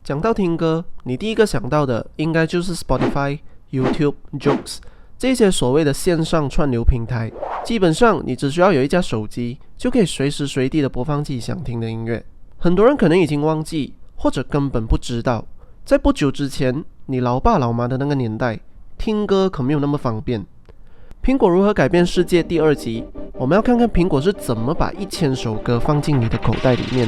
讲到听歌，你第一个想到的应该就是 Spotify、YouTube、Joox 这些所谓的线上串流平台。基本上你只需要有一架手机，就可以随时随地的播放自己想听的音乐。很多人可能已经忘记，或者根本不知道，在不久之前，你老爸老妈的那个年代，听歌可没有那么方便。苹果如何改变世界第二集，我们要看看苹果是怎么把1000首歌放进你的口袋里面。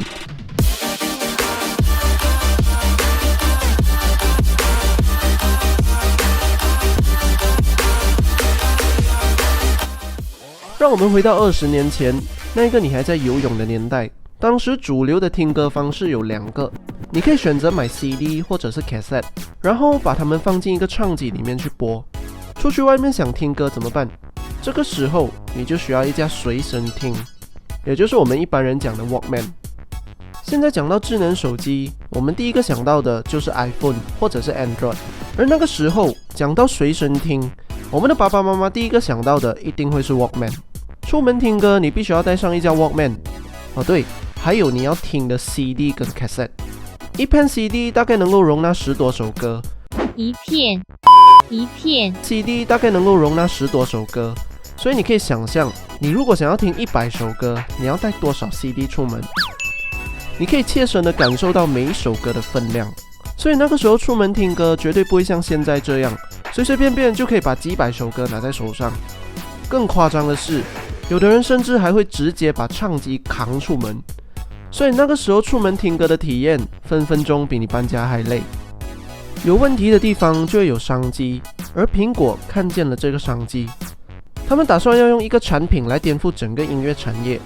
让我们回到20年前，那个你还在游泳的年代。当时主流的听歌方式有2个，你可以选择买 CD 或者是 cassette， 然后把它们放进一个唱机里面去播。出去外面想听歌怎么办？这个时候你就需要一架随身听，也就是我们一般人讲的 Walkman。 现在讲到智能手机，我们第一个想到的就是 iPhone 或者是 Android， 而那个时候讲到随身听，我们的爸爸妈妈第一个想到的一定会是 Walkman。 出门听歌你必须要带上一架 Walkman， 对，还有你要听的 CD 跟 cassette。 一片 CD 大概能够容纳10多首歌，一片 CD 大概能够容纳10多首歌，所以你可以想象，你如果想要听100首歌，你要带多少 CD 出门？你可以切身的感受到每一首歌的分量，所以那个时候出门听歌绝对不会像现在这样随随便便就可以把几百首歌拿在手上。更夸张的是，有的人甚至还会直接把唱机扛出门，所以那个时候出门听歌的体验分分钟比你搬家还累。有问题的地方就会有商机，而苹果看见了这个商机，他们打算要用一个产品来颠覆整个音乐产业。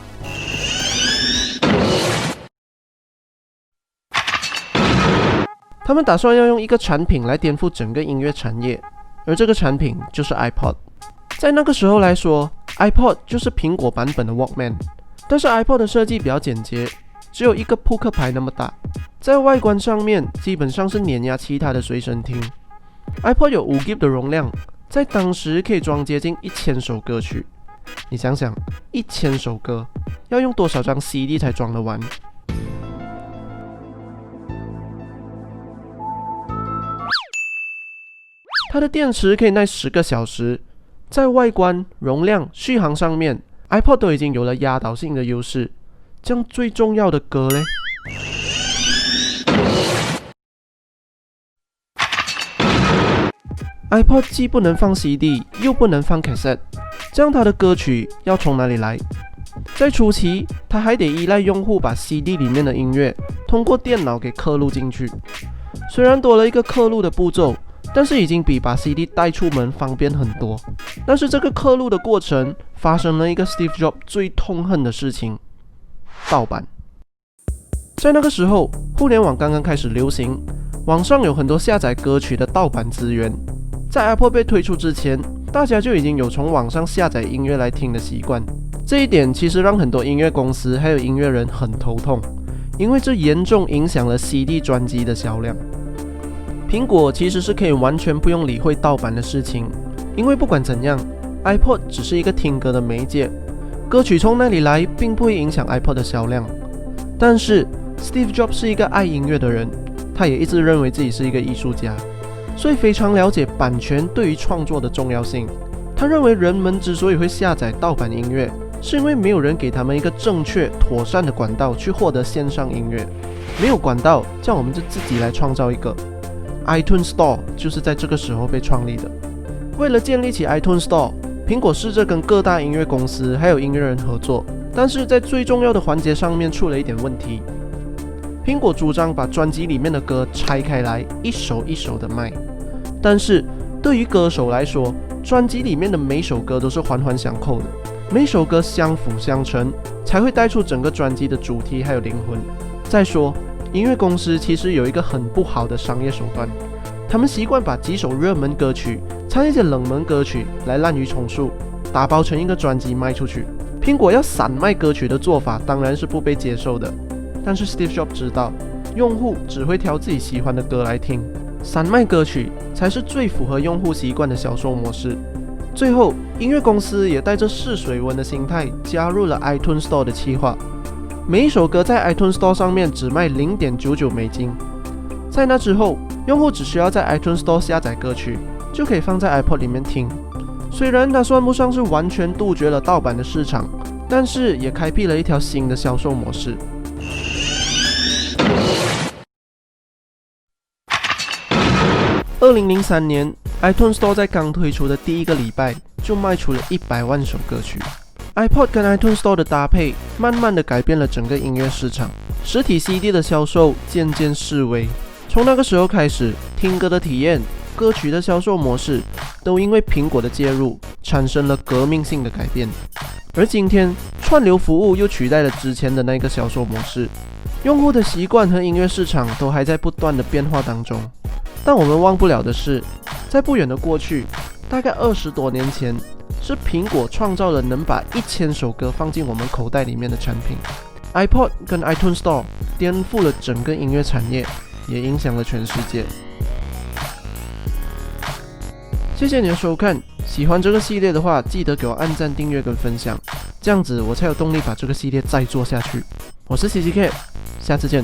而这个产品就是 iPod。 在那个时候来说， iPod 就是苹果版本的 Walkman， 但是 iPod 的设计比较简洁，只有一个扑克牌那么大，在外观上面基本上是碾压其他的随身听。 iPod 有5GB 的容量，在当时可以装接近1000首歌曲。你想想，1000首歌要用多少张 CD 才装得完？它的电池可以耐10个小时，在外观、容量、续航上面 iPod 都已经有了压倒性的优势。这样最重要的歌嘞，iPod 既不能放 CD 又不能放 cassette， 这样它的歌曲要从哪里来？在初期，它还得依赖用户把 CD 里面的音乐通过电脑给刻录进去。虽然多了一个刻录的步骤，但是已经比把 CD 带出门方便很多。但是这个刻录的过程发生了一个 Steve Jobs 最痛恨的事情：盗版。在那个时候，互联网刚刚开始流行，网上有很多下载歌曲的盗版资源。在 Apple 被推出之前，大家就已经有从网上下载音乐来听的习惯。这一点其实让很多音乐公司还有音乐人很头痛，因为这严重影响了 CD 专辑的销量。苹果其实是可以完全不用理会盗版的事情，因为不管怎样 iPod 只是一个听歌的媒介，歌曲从那里来并不会影响 iPod 的销量。但是 Steve Jobs 是一个爱音乐的人，他也一直认为自己是一个艺术家，所以非常了解版权对于创作的重要性。他认为人们之所以会下载盗版音乐，是因为没有人给他们一个正确妥善的管道去获得线上音乐。没有管道，这样我们就自己来创造一个。iTunes Store 就是在这个时候被创立的。为了建立起 iTunes Store， 苹果试着跟各大音乐公司还有音乐人合作，但是在最重要的环节上面出了一点问题。苹果主张把专辑里面的歌拆开来，一首一首的卖，但是对于歌手来说，专辑里面的每首歌都是环环相扣的，每首歌相辅相成，才会带出整个专辑的主题还有灵魂。再说音乐公司其实有一个很不好的商业手段，他们习惯把几首热门歌曲掺一些冷门歌曲来滥竽充数，打包成一个专辑卖出去。苹果要散卖歌曲的做法当然是不被接受的，但是 Steve Jobs 知道用户只会挑自己喜欢的歌来听，散卖歌曲才是最符合用户习惯的销售模式。最后音乐公司也带着试水温的心态加入了 iTunes Store 的企划，每一首歌在 iTunes Store 上面只卖$0.99。在那之后，用户只需要在 iTunes Store 下载歌曲，就可以放在 iPod 里面听。虽然它算不上是完全杜绝了盗版的市场，但是也开辟了一条新的销售模式。2003年 iTunes Store 在刚推出的第一个礼拜就卖出了100万首歌曲。iPod 跟 iTunes Store 的搭配慢慢的改变了整个音乐市场，实体 CD 的销售渐渐式微。从那个时候开始，听歌的体验、歌曲的销售模式都因为苹果的介入产生了革命性的改变。而今天，串流服务又取代了之前的那个销售模式，用户的习惯和音乐市场都还在不断的变化当中。但我们忘不了的是，在不远的过去，大概20多年前，是苹果创造了能把1000首歌放进我们口袋里面的产品。iPod 跟 iTunes Store 颠覆了整个音乐产业，也影响了全世界。谢谢你的收看，喜欢这个系列的话，记得给我按赞、订阅跟分享，这样子我才有动力把这个系列再做下去。我是 CCK， 下次见。